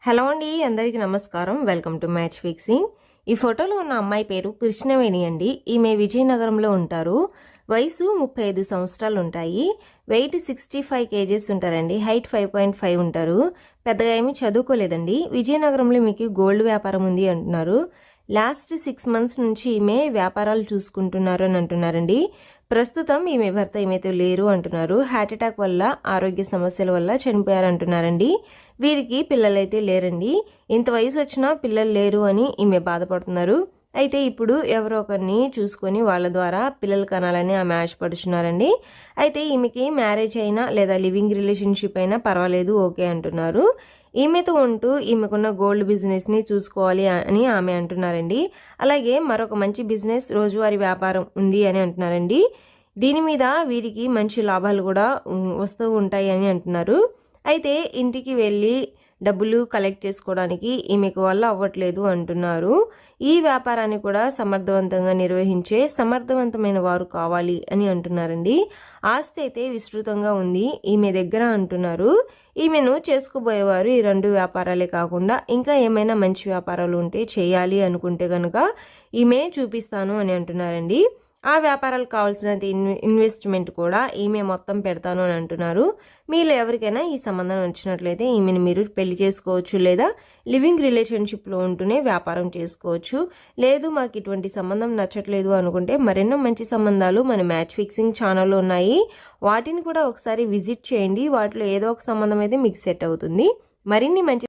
Hello అండి, అందరికీ నమస్కారం. Welcome to match fixing. ఈ ఫోటోలో ఉన్న అమ్మాయి పేరు కృష్ణవేణి అండి. ఈమె విజయనగరంలో ఉంటారు. వయసు 35 సంవత్సరాలు ఉంటాయి. వెయిట్ 65 కేజెస్ ఉంటారండి. హైట్ 5.5 ఉంటారు. పెద్దగా ఏమీ చదువుకోలేదండి. విజయనగరంలో మీకు గోల్డ్ వ్యాపారం ఉంది అంటున్నారు. లాస్ట్ 6 మంత్స్ నుంచి ఈమె వ్యాపారాలు చూసుకుంటున్నారు అని అంటున్నారండి. ప్రస్తుతం ఈమె భర్త ఈమెతో లేరు అంటున్నారు. హార్ట్ అటాక్ వల్ల, ఆరోగ్య సమస్యల వల్ల చనిపోయారు అంటున్నారండి. వీరికి పిల్లలైతే లేరండి. ఇంత వయసు వచ్చినా పిల్లలు లేరు అని ఈమె బాధపడుతున్నారు. అయితే ఇప్పుడు ఎవరో ఒకరిని చూసుకొని వాళ్ళ ద్వారా పిల్లలు కనాలని ఆమె ఆశపడుతున్నారండి. అయితే ఈమెకి మ్యారేజ్ అయినా లేదా లివింగ్ రిలేషన్షిప్ అయినా పర్వాలేదు, ఓకే అంటున్నారు. ఈమెతో ఉంటూ ఈమెకున్న గోల్డ్ బిజినెస్ని చూసుకోవాలి అని ఆమె అంటున్నారండి. అలాగే మరొక మంచి బిజినెస్, రోజువారీ వ్యాపారం ఉంది అని అంటున్నారండి. దీని మీద వీరికి మంచి లాభాలు కూడా వస్తూ ఉంటాయి అని అంటున్నారు. అయితే ఇంటికి వెళ్ళి డబ్బులు కలెక్ట్ చేసుకోవడానికి ఈమెకు వల్ల అవ్వట్లేదు అంటున్నారు. ఈ వ్యాపారాన్ని కూడా సమర్థవంతంగా నిర్వహించే సమర్థవంతమైన వారు కావాలి అని అంటున్నారండి. ఆస్తి అయితే విస్తృతంగా ఉంది ఈమె దగ్గర అంటున్నారు. ఈమెను చేసుకోబోయేవారు ఈ 2 వ్యాపారాలే కాకుండా ఇంకా ఏమైనా మంచి వ్యాపారాలు ఉంటే చేయాలి అనుకుంటే కనుక ఈమె చూపిస్తాను అని అంటున్నారండి. ఆ వ్యాపారాలకు కావాల్సినంత ఇన్వెస్ట్మెంట్ కూడా ఈమె మొత్తం పెడతాను అని అంటున్నారు. మీలో ఎవరికైనా ఈ సంబంధం నచ్చినట్లయితే ఈమెను మీరు పెళ్లి చేసుకోవచ్చు, లేదా లివింగ్ రిలేషన్షిప్లో ఉంటూనే వ్యాపారం చేసుకోవచ్చు. లేదు మాకు ఇటువంటి సంబంధం నచ్చట్లేదు అనుకుంటే మరెన్నో మంచి సంబంధాలు మన మ్యాచ్ ఫిక్సింగ్ ఛానల్లో ఉన్నాయి. వాటిని కూడా ఒకసారి విజిట్ చేయండి. వాటిలో ఏదో ఒక సంబంధం అయితే మీకు సెట్ అవుతుంది. మరిన్ని మంచి